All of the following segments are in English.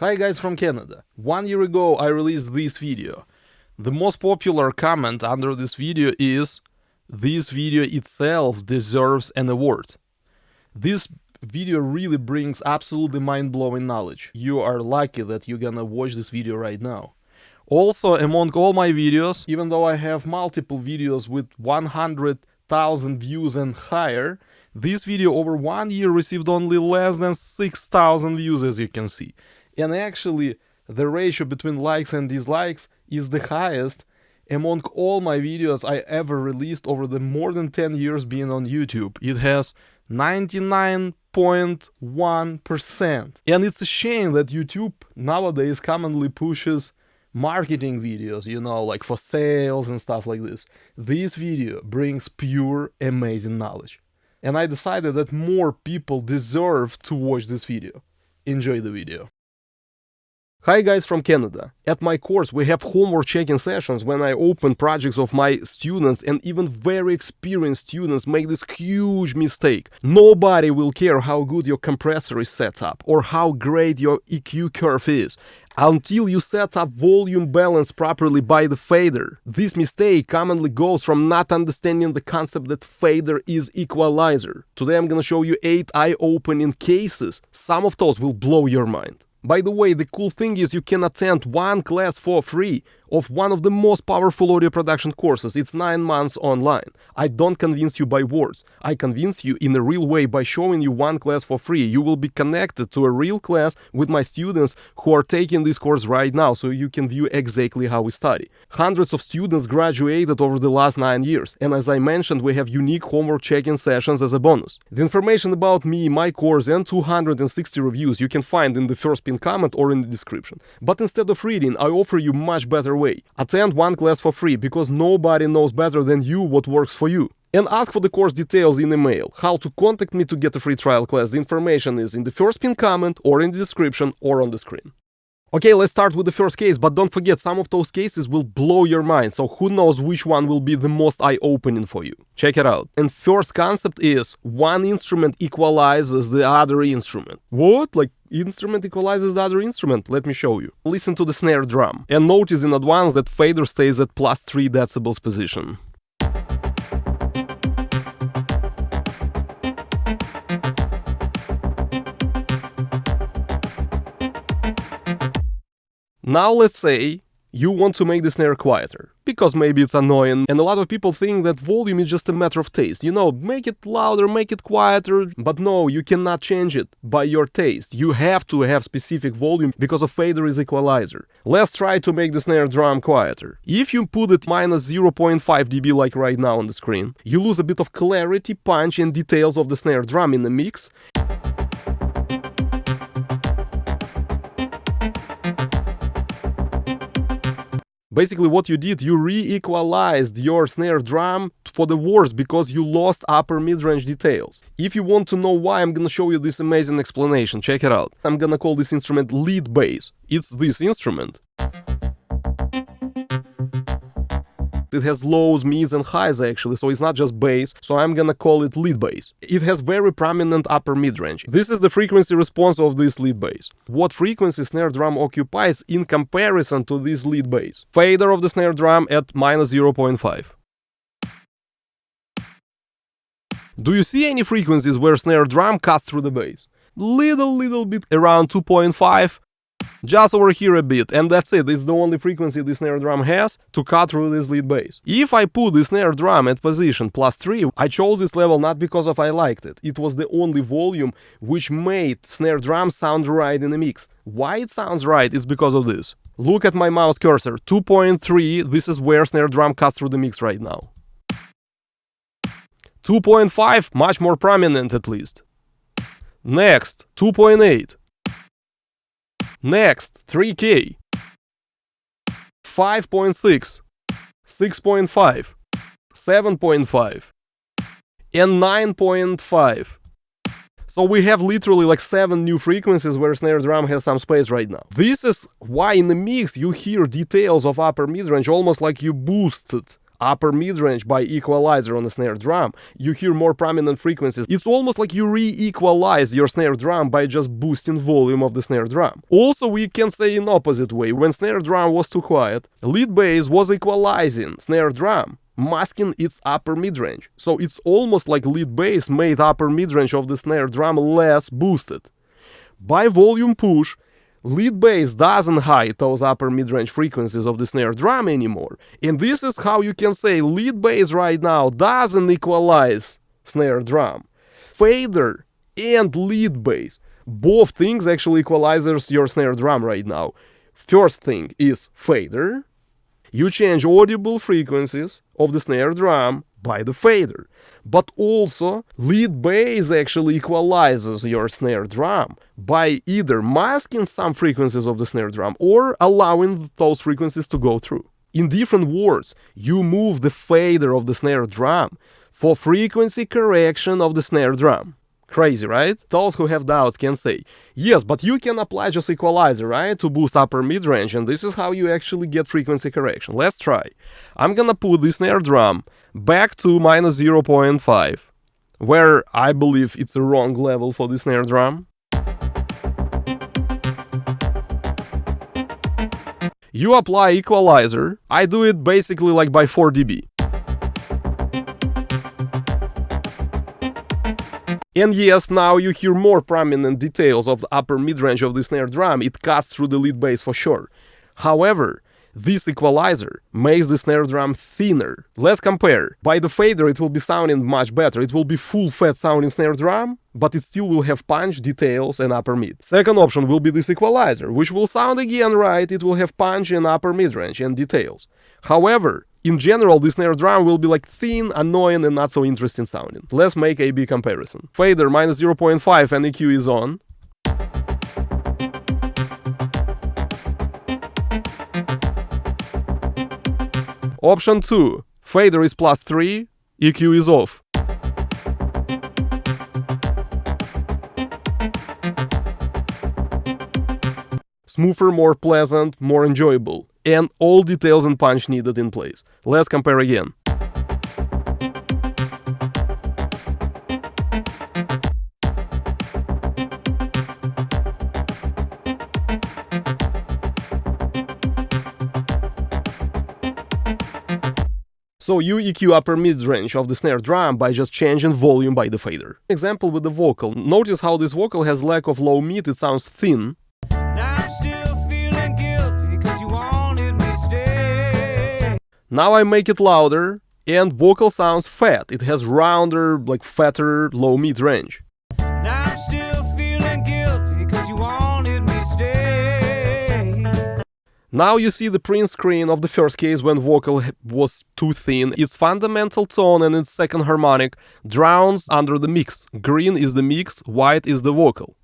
Hi guys from Canada. 1 year ago I released this video. The most popular comment under this video is, "This video itself deserves an award." This video really brings absolutely mind-blowing knowledge. You are lucky that you're gonna watch this video right now. Also, among all my videos, even though I have multiple videos with 100,000 views and higher, this video over 1 year received only less than 6,000 views, as you can see. And actually, the ratio between likes and dislikes is the highest among all my videos I ever released over the more than 10 years being on YouTube. It has 99.1%. And it's a shame that YouTube nowadays commonly pushes marketing videos, like for sales and stuff like this. This video brings pure, amazing knowledge. And I decided that more people deserve to watch this video. Enjoy the video. Hi guys from Canada. At my course we have homework checking sessions when I open projects of my students, and even very experienced students make this huge mistake. Nobody will care how good your compressor is set up or how great your EQ curve is until you set up volume balance properly by the fader. This mistake commonly goes from not understanding the concept that fader is equalizer. Today I'm gonna show you 8 eye-opening cases. Some of those will blow your mind. By the way, the cool thing is you can attend one class for free of one of the most powerful audio production courses. It's 9 months online. I don't convince you by words. I convince you in a real way by showing you one class for free. You will be connected to a real class with my students who are taking this course right now, so you can view exactly how we study. Hundreds of students graduated over the last 9 years, and as I mentioned, we have unique homework checking sessions as a bonus. The information about me, my course, and 260 reviews you can find in the first pinned comment or in the description. But instead of reading, I offer you much better way. Attend one class for free, because nobody knows better than you what works for you. And ask for the course details in email. How to contact me to get a free trial class. The information is in the first pinned comment or in the description or on the screen. Okay, let's start with the first case, but don't forget, some of those cases will blow your mind, so who knows which one will be the most eye-opening for you. Check it out. And first concept is, one instrument equalizes the other instrument. What? Like, instrument equalizes the other instrument? Let me show you. Listen to the snare drum, and notice in advance that fader stays at +3 decibels position. Now let's say you want to make the snare quieter, because maybe it's annoying, and a lot of people think that volume is just a matter of taste. Make it louder, make it quieter, but no, you cannot change it by your taste. You have to have specific volume because a fader is equalizer. Let's try to make the snare drum quieter. If you put it -0.5 dB like right now on the screen, you lose a bit of clarity, punch, and details of the snare drum in the mix. Basically what you did, you re-equalized your snare drum for the worse because you lost upper mid-range details. If you want to know why, I'm gonna show you this amazing explanation. Check it out. I'm gonna call this instrument lead bass. It's this instrument. It has lows, mids, and highs actually, so it's not just bass, so I'm gonna call it lead bass. It has very prominent upper mid-range. This is the frequency response of this lead bass. What frequency snare drum occupies in comparison to this lead bass? Fader of the snare drum at -0.5. Do you see any frequencies where snare drum cuts through the bass? Little bit, around 2.5. Just over here a bit, and that's it. It's the only frequency the snare drum has to cut through this lead bass. If I put the snare drum at position +3, I chose this level not because I liked it. It was the only volume which made snare drum sound right in the mix. Why it sounds right is because of this. Look at my mouse cursor, 2.3, this is where snare drum cuts through the mix right now. 2.5, much more prominent at least. Next, 2.8. Next, 3K, 5.6, 6.5, 7.5, and 9.5. So we have literally like 7 new frequencies where snare drum has some space right now. This is why in the mix you hear details of upper mid-range almost like you boosted upper mid-range by equalizer on the snare drum, you hear more prominent frequencies. It's almost like you re-equalize your snare drum by just boosting volume of the snare drum. Also, we can say in opposite way, when snare drum was too quiet, lead bass was equalizing snare drum, masking its upper mid-range. So it's almost like lead bass made upper mid-range of the snare drum less boosted. By volume push, lead bass doesn't hide those upper mid-range frequencies of the snare drum anymore. And this is how you can say lead bass right now doesn't equalize snare drum. Fader and lead bass, both things actually equalizers your snare drum right now. First thing is fader. You change audible frequencies of the snare drum by the fader. But also, lead bass actually equalizes your snare drum by either masking some frequencies of the snare drum or allowing those frequencies to go through. In different words, you move the fader of the snare drum for frequency correction of the snare drum. Crazy, right? Those who have doubts can say, yes, but you can apply just equalizer, right, to boost upper mid-range, and this is how you actually get frequency correction. Let's try. I'm gonna put the snare drum back to minus 0.5, where I believe it's a wrong level for the snare drum. You apply equalizer. I do it basically like by 4 dB. And yes, now you hear more prominent details of the upper mid-range of the snare drum. It cuts through the lead bass for sure. However, this equalizer makes the snare drum thinner. Let's compare. By the fader it will be sounding much better. It will be full fat sounding snare drum, but it still will have punch, details and upper mid. Second option will be this equalizer, which will sound again right. It will have punch and upper mid-range and details. However, in general, the snare drum will be like thin, annoying and not so interesting sounding. Let's make A-B comparison. Fader minus 0.5 and EQ is on. Option 2. Fader is plus 3, EQ is off. Smoother, more pleasant, more enjoyable. And all details and punch needed in place. Let's compare again. So you EQ upper mid-range of the snare drum by just changing volume by the fader. Example with the vocal. Notice how this vocal has lack of low mid, it sounds thin. Now I make it louder, and vocal sounds fat. It has rounder, like fatter, low mid range. Now I'm still feeling guilty 'cause you wanted me to stay. Now you see the print screen of the first case when vocal was too thin. Its fundamental tone and its second harmonic drowns under the mix. Green is the mix, white is the vocal.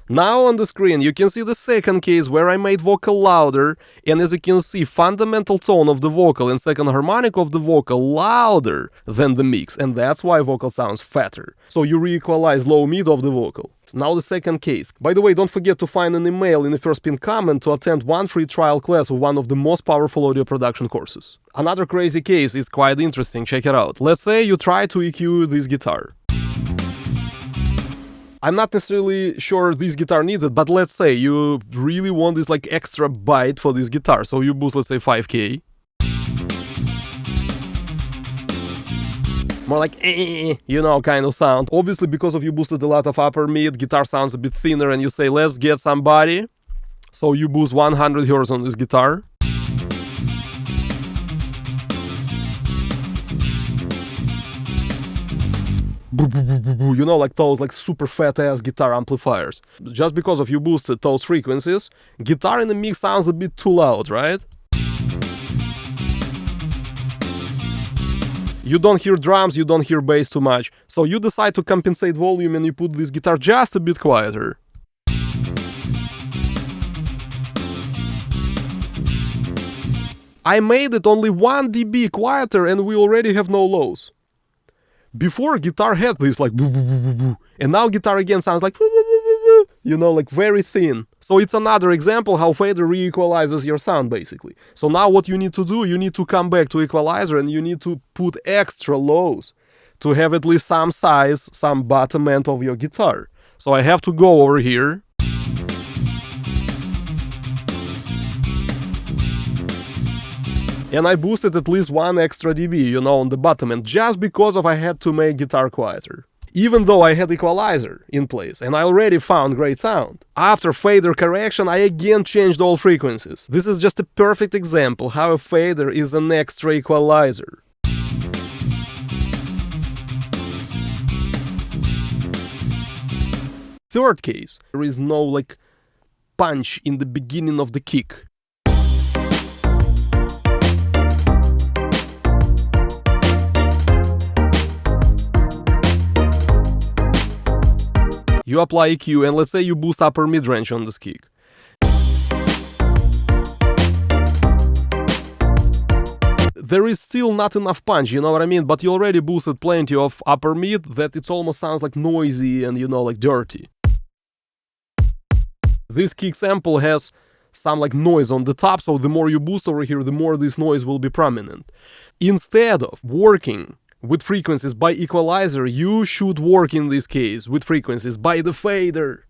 Now on the screen you can see the second case where I made vocal louder, and as you can see, fundamental tone of the vocal and second harmonic of the vocal louder than the mix, and that's why vocal sounds fatter. So you re-equalize low mid of the vocal. Now the second case. By the way, don't forget to find an email in the first pinned comment to attend one free trial class of one of the most powerful audio production courses. Another crazy case is quite interesting, check it out. Let's say you try to EQ this guitar. I'm not necessarily sure this guitar needs it, but let's say you really want this like extra bite for this guitar, so you boost, let's say 5K. More like you know, kind of sound. Obviously, because of you boosted a lot of upper mid, guitar sounds a bit thinner, and you say let's get some body. So you boost 100 Hz on this guitar. You know, like those like super fat ass guitar amplifiers. Just because of you boosted those frequencies, guitar in the mix sounds a bit too loud, right? You don't hear drums, you don't hear bass too much, so you decide to compensate volume and you put this guitar just a bit quieter. I made it only 1 dB quieter and we already have no lows. Before, guitar had this like boo boo boo boo boo, and now guitar again sounds like boo boo boo boo boo. you know, like very thin. So it's another example how fader re-equalizes your sound, basically. So now what you need to do, you need to come back to equalizer and you need to put extra lows to have at least some size, some bottom end of your guitar. So I have to go over here. And I boosted at least 1 extra dB, you know, on the bottom end, just because I had to make guitar quieter. Even though I had equalizer in place, and I already found great sound. After fader correction, I again changed all frequencies. This is just a perfect example how a fader is an extra equalizer. Third case, there is no like punch in the beginning of the kick. You apply EQ and let's say you boost upper mid-range on this kick. There is still not enough punch, you know what I mean? But you already boosted plenty of upper mid that it almost sounds like noisy and, you know, like dirty. This kick sample has some like noise on the top, so the more you boost over here, the more this noise will be prominent. Instead of working with frequencies by equalizer, you should work in this case with frequencies by the fader.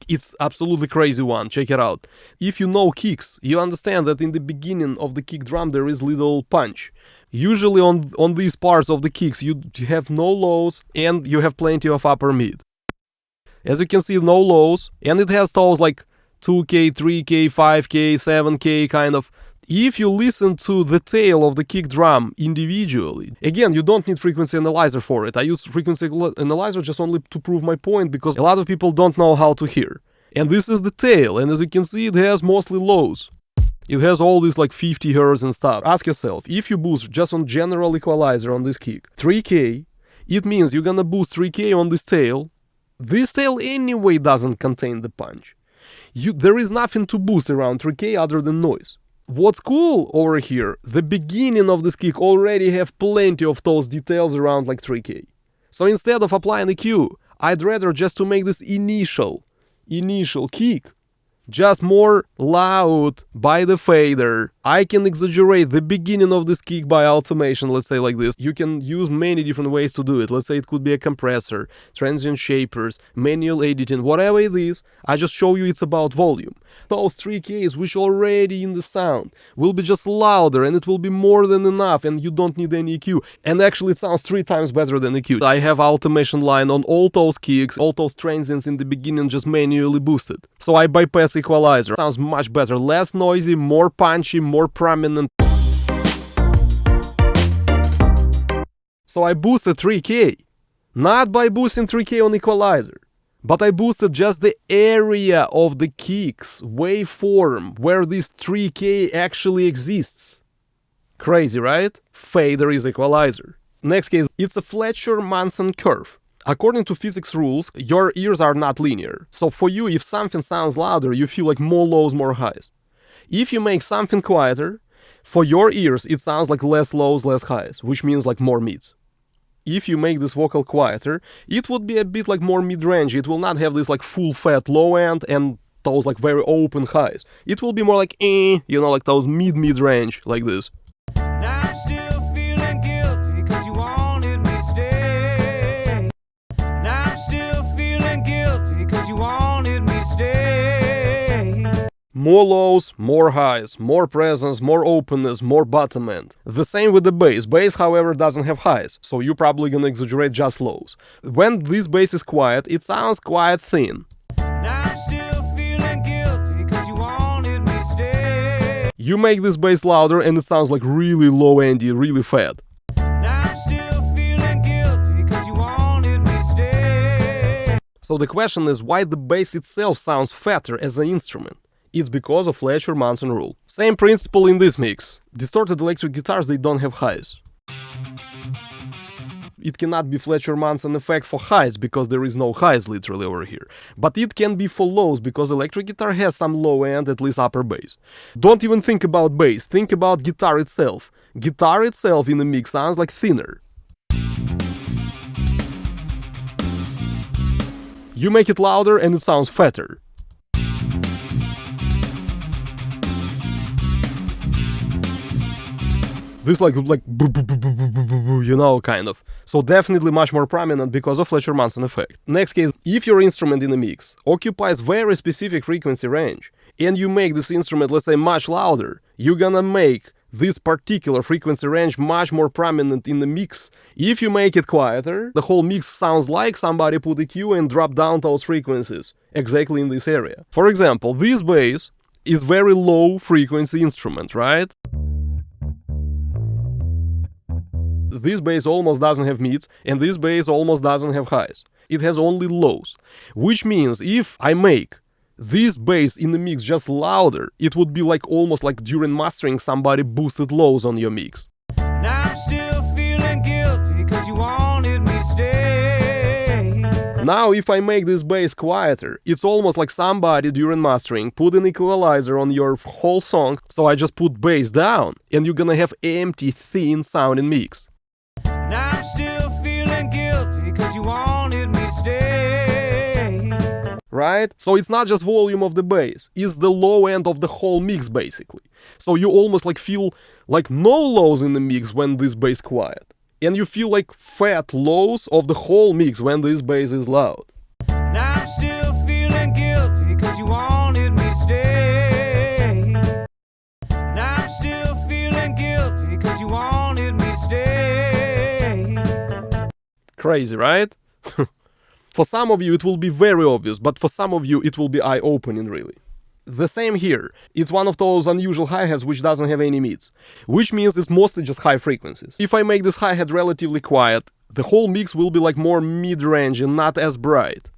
It's absolutely crazy one, check it out. If you know kicks, you understand that in the beginning of the kick drum there is little punch. Usually on these parts of the kicks you have no lows and you have plenty of upper mid. As you can see, no lows, and it has tones like 2K, 3K, 5K, 7K kind of. If you listen to the tail of the kick drum individually, again, you don't need frequency analyzer for it. I use frequency analyzer just only to prove my point because a lot of people don't know how to hear. And this is the tail, and as you can see, it has mostly lows. It has all these like 50 Hz and stuff. Ask yourself, if you boost just on general equalizer on this kick, 3K, it means you're gonna boost 3K on this tail. This tail anyway doesn't contain the punch. There is nothing to boost around 3K other than noise. What's cool over here, the beginning of this kick already have plenty of those details around like 3K. So instead of applying EQ, I'd rather just to make this initial kick just more loud by the fader. I can exaggerate the beginning of this kick by automation, let's say like this. You can use many different ways to do it. Let's say it could be a compressor, transient shapers, manual editing, whatever it is. I just show you it's about volume. Those 3Ks which already in the sound will be just louder and it will be more than enough and you don't need any EQ. And actually it sounds 3 times better than EQ. I have automation line on all those kicks, all those transients in the beginning just manually boosted. So I bypass equalizer. Sounds much better, less noisy, more punchy, more prominent. So I boosted 3K, not by boosting 3K on equalizer, but I boosted just the area of the kicks, waveform, where this 3K actually exists. Crazy, right? Fader is equalizer. Next case, it's a Fletcher-Manson curve. According to physics rules, your ears are not linear. So for you, if something sounds louder, you feel like more lows, more highs. If you make something quieter, for your ears, it sounds like less lows, less highs, which means like more mids. If you make this vocal quieter, it would be a bit like more mid-range. It will not have this like full fat low end and those like very open highs. It will be more like you know, like those mid-range like this. I'm still feeling guilty 'cause you wanted me to stay. I'm still feeling guilty 'cause you wanted me to stay. More lows, more highs, more presence, more openness, more bottom end. The same with the bass. Bass, however, doesn't have highs, so you're probably gonna exaggerate just lows. When this bass is quiet, it sounds quite thin. I'm still feeling guilty 'cause you wanted me to stay. You make this bass louder and it sounds like really low-endy, really fat. I'm still feeling guilty 'cause you wanted me to stay. So the question is why the bass itself sounds fatter as an instrument. It's because of Fletcher-Manson rule. Same principle in this mix. Distorted electric guitars, they don't have highs. It cannot be Fletcher-Manson effect for highs because there is no highs literally over here. But it can be for lows because electric guitar has some low end, at least upper bass. Don't even think about bass, think about guitar itself. Guitar itself in the mix sounds like thinner. You make it louder and it sounds fatter. This like you know, kind of. So definitely much more prominent because of Fletcher-Manson effect. Next case, if your instrument in a mix occupies very specific frequency range and you make this instrument, let's say, much louder, you're gonna make this particular frequency range much more prominent in the mix. If you make it quieter, the whole mix sounds like somebody put EQ and dropped down those frequencies exactly in this area. For example, this bass is very low frequency instrument, right? This bass almost doesn't have mids, and this bass almost doesn't have highs. It has only lows. Which means if I make this bass in the mix just louder, it would be like almost like during mastering somebody boosted lows on your mix. Now I'm still feeling guilty 'cause you wanted me to stay. Now if I make this bass quieter, it's almost like somebody during mastering put an equalizer on your whole song, so I just put bass down, and you're gonna have empty, thin sounding mix. Now I'm still feeling guilty 'cause you wanted me to stay. Right? So it's not just volume of the bass, it's the low end of the whole mix basically. So you almost like feel like no lows in the mix when this bass quiet. And you feel like fat lows of the whole mix when this bass is loud. Now I'm still feeling guilty 'cause you wanted me to stay. Now I'm still feeling guilty 'cause you wanted me to stay. Crazy, right? For some of you it will be very obvious, but for some of you it will be eye-opening really. The same here. It's one of those unusual hi-hats which doesn't have any mids, which means it's mostly just high frequencies. If I make this hi-hat relatively quiet, the whole mix will be like more mid-range and not as bright.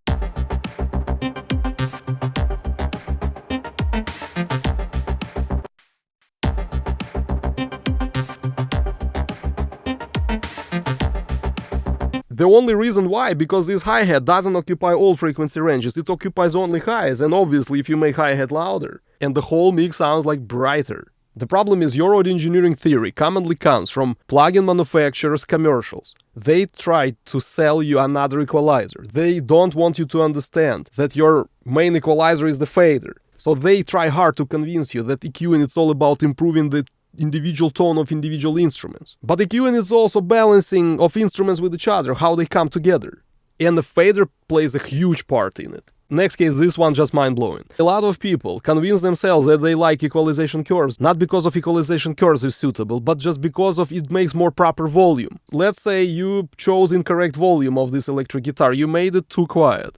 The only reason why, because this hi-hat doesn't occupy all frequency ranges, it occupies only highs, and obviously if you make hi-hat louder, and the whole mix sounds like brighter. The problem is your audio engineering theory commonly comes from plugin manufacturers' commercials. They try to sell you another equalizer. They don't want you to understand that your main equalizer is the fader. So they try hard to convince you that EQing it's all about improving the individual tone of individual instruments. But EQing is also balancing of instruments with each other, how they come together. And the fader plays a huge part in it. Next case, this one just mind-blowing. A lot of people convince themselves that they like equalization curves, not because of equalization curves is suitable, but just because of it makes more proper volume. Let's say you chose incorrect volume of this electric guitar, you made it too quiet.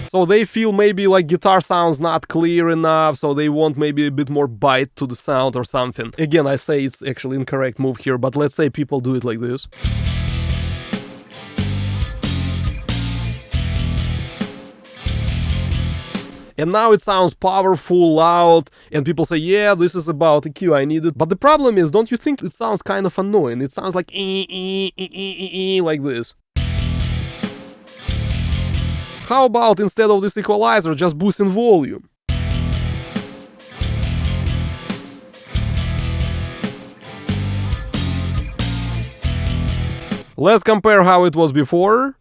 So they feel maybe like guitar sounds not clear enough, so they want maybe a bit more bite to the sound or something. Again, I say it's actually incorrect move here, but let's say people do it like this. And now it sounds powerful, loud, and people say, yeah, this is about EQ, I need it. But the problem is, don't you think it sounds kind of annoying? It sounds like like this. How about instead of this equalizer, just boosting volume? Let's compare how it was before.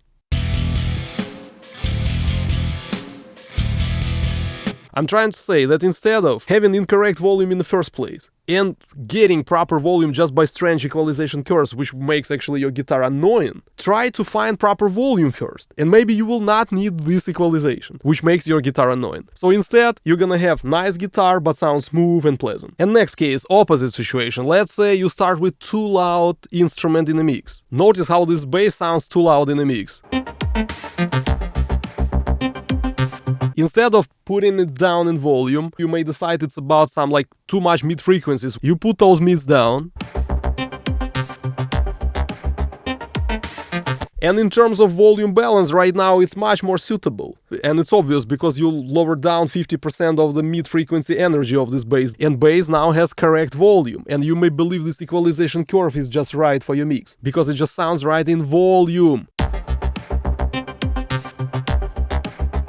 I'm trying to say that instead of having incorrect volume in the first place and getting proper volume just by strange equalization curves, which makes actually your guitar annoying, try to find proper volume first, and maybe you will not need this equalization, which makes your guitar annoying. So instead, you're gonna have nice guitar but sounds smooth and pleasant. And next case, opposite situation. Let's say you start with too loud instrument in a mix. Notice how this bass sounds too loud in a mix. Instead of putting it down in volume, you may decide it's about some like too much mid frequencies. You put those mids down. And in terms of volume balance, right now it's much more suitable. And it's obvious because you lower down 50% of the mid frequency energy of this bass. And bass now has correct volume. And you may believe this equalization curve is just right for your mix, because it just sounds right in volume.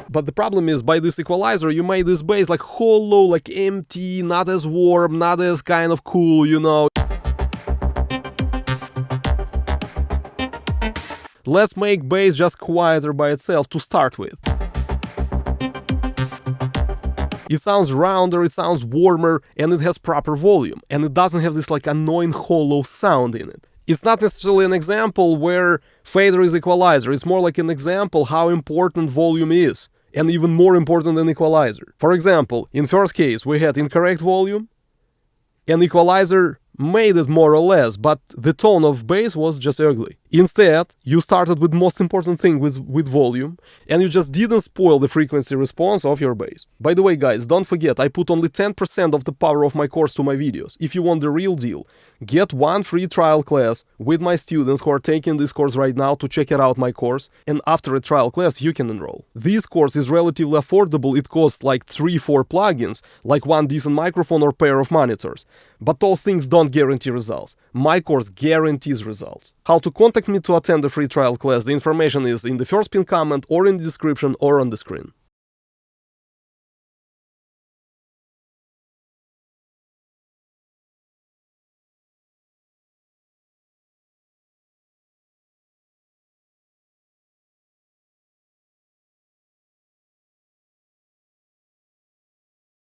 But the problem is, by this equalizer, you made this bass like hollow, like empty, not as warm, not as kind of cool, you know. Let's make bass just quieter by itself to start with. It sounds rounder, it sounds warmer, and it has proper volume, and it doesn't have this like annoying hollow sound in it. It's not necessarily an example where fader is equalizer, it's more like an example how important volume is, and even more important than equalizer. For example, in first case we had incorrect volume, and equalizer made it more or less, but the tone of bass was just ugly. Instead, you started with most important thing with volume, and you just didn't spoil the frequency response of your bass. By the way, guys, don't forget, I put only 10% of the power of my course to my videos. If you want the real deal, get one free trial class with my students who are taking this course right now to check it out my course, and after a trial class, you can enroll. This course is relatively affordable, it costs like 3-4 plugins, like one decent microphone or pair of monitors. But those things don't guarantee results. My course guarantees results. How to contact me to attend the free trial class, the information is in the first pinned comment or in the description or on the screen.